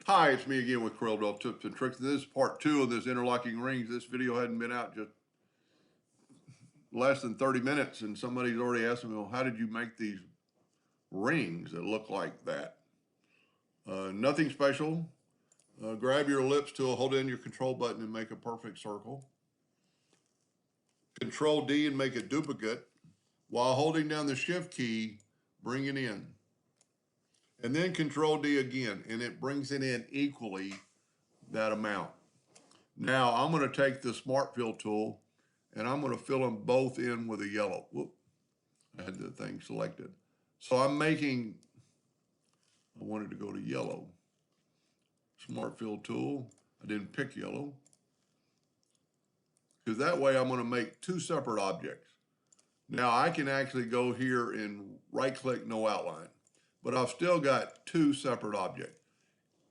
Hi, it's me again with Corel Tips and Tricks. This is part 2 of this interlocking rings. This video hadn't been out just less than 30 minutes, and somebody's already asked me, well, how did you make these rings that look like that? Nothing special. Grab your ellipse tool, hold in your control button, and make a perfect circle. Control D and make a duplicate. While holding down the Shift key, bring it in. And then Control D again, and it brings it in equally that amount. Now I'm going to take the Smart Fill tool and I'm going to fill them both in with a yellow. Whoop, I had the thing selected. So I wanted to go to yellow. Smart Fill tool, I didn't pick yellow. Because that way I'm going to make two separate objects. Now I can actually go here and right click no outline, but I've still got two separate objects.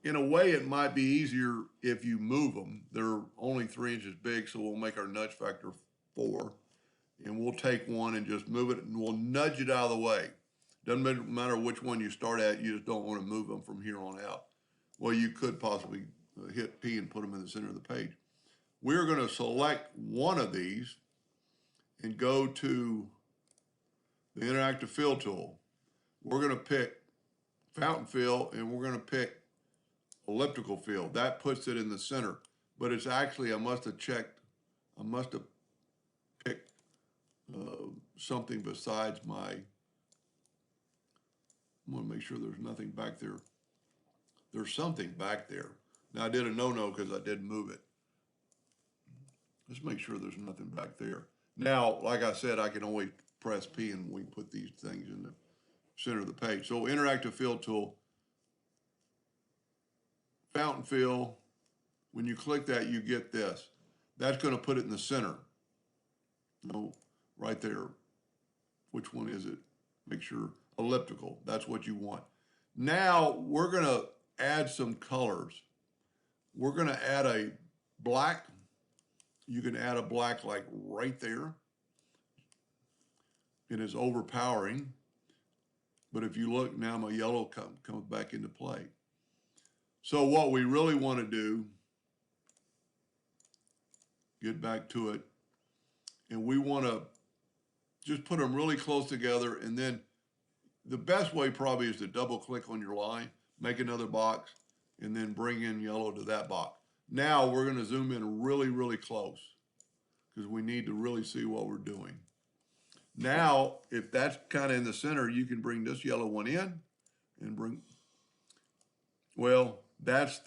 In a way, it might be easier if you move them. They're only 3 inches big, so we'll make our nudge factor 4. And we'll take one and just move it, and we'll nudge it out of the way. Doesn't matter which one you start at, you just don't want to move them from here on out. Well, you could possibly hit P and put them in the center of the page. We're going to select one of these and go to the Interactive Fill tool. We're going to pick Fountain Fill, and we're going to pick Elliptical Fill. That puts it in the center, but it's actually, I must have picked something besides my, I want to make sure there's nothing back there. There's something back there. Now I did a no-no because I didn't move it. Let's make sure there's nothing back there. Now, like I said, I can always press P and we put these things in the center of the page. So Interactive Fill tool, Fountain Fill, when you click that, you get this. That's going to put it in the center. No, right there. Which one is it? Make sure, elliptical, that's what you want. Now we're going to add some colors. We're going to add a black. You can add a black like right there. It is overpowering. But if you look now, my yellow comes back into play. So what we really want to do, get back to it, and we want to just put them really close together, and then the best way probably is to double click on your line, make another box, and then bring in yellow to that box. Now we're going to zoom in really, really close because we need to really see what we're doing. Now, if that's kind of in the center, you can bring this yellow one in and bring, well, that's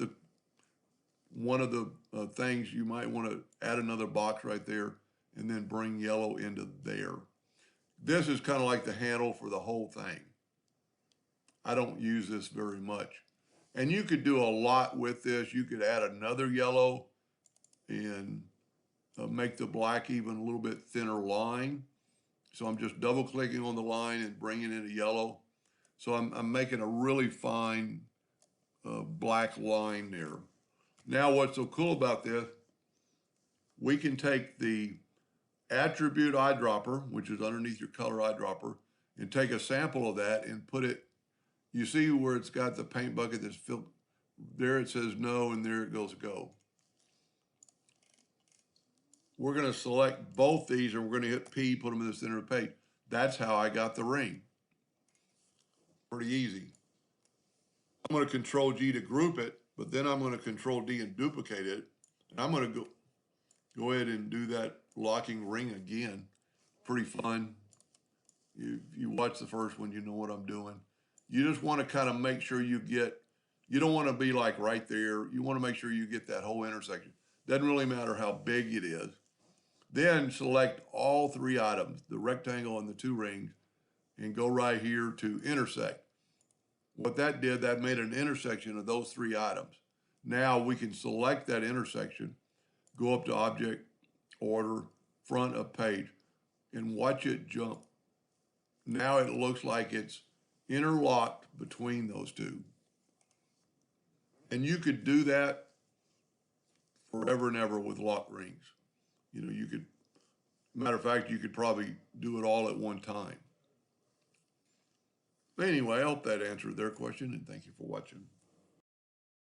one of the things you might want to add another box right there and then bring yellow into there. This is kind of like the handle for the whole thing. I don't use this very much. And you could do a lot with this. You could add another yellow and make the black even a little bit thinner line. So I'm just double clicking on the line and bringing in a yellow. So I'm making a really fine black line there. Now what's so cool about this, we can take the attribute eyedropper, which is underneath your color eyedropper, and take a sample of that and put it, you see where it's got the paint bucket that's filled, there it says no, and there it goes go. We're going to select both these and we're going to hit P, put them in the center of the page. That's how I got the ring. Pretty easy. I'm going to Control G to group it, but then I'm going to Control D and duplicate it. And I'm going to go ahead and do that locking ring again. Pretty fun. If you watch the first one, you know what I'm doing. You just want to kind of make sure you don't want to be like right there. You want to make sure you get that whole intersection. Doesn't really matter how big it is. Then select all 3 items, the rectangle and the 2 rings, and go right here to intersect. What that did, that made an intersection of those 3 items. Now we can select that intersection, go up to Object, Order, Front of Page, and watch it jump. Now it looks like it's interlocked between those two. And you could do that forever and ever with lock rings. You know, you could, matter of fact, you could probably do it all at one time. But anyway, I hope that answered their question, and thank you for watching.